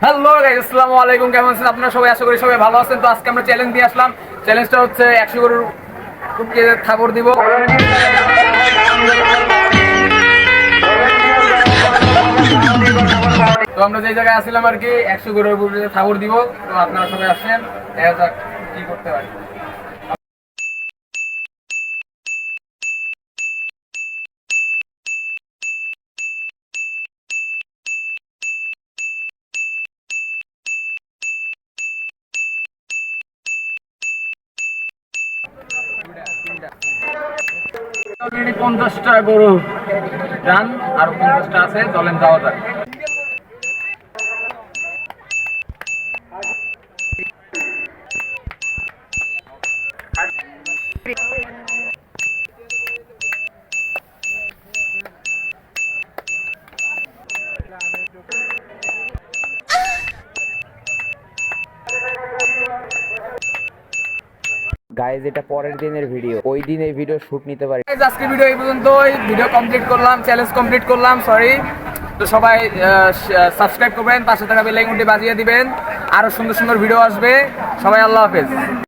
Hello guys, আসসালামু আলাইকুম। কেমন আছেন আপনারা সবাই? আশা করি সবাই ভালো আছেন। তো আজকে আমরা চ্যালেঞ্জ দিয়ে আসলাম। চ্যালেঞ্জটা হচ্ছে 100 গরুর কুটকে থাবর দিব। তো আমরা যে জায়গায় আসছিলাম আর কি 100 গরুর কুটকে থাবর দিব। তো আপনারা সবাই আসেন, দেখা যাক কি করতে পারি। অলরেডি 50টা গরু রান, আর 50টা আছে, চলেন যাওয়া যাক। গাইজ, এটা পরের দিনের ভিডিও, ওই দিন এই ভিডিও শুট নিতে পারি। Guys, আজকে ভিডিও এই পর্যন্তই। ভিডিও কমপ্লিট করলাম, চ্যালেঞ্জ কমপ্লিট করলাম, সরি। তো সবাই সাবস্ক্রাইব করবেন, পাশে থাকা বেল আইকনটি বাজিয়ে দিবেন। আরো সুন্দর সুন্দর ভিডিও আসবে। সবাই আল্লাহ হাফেজ।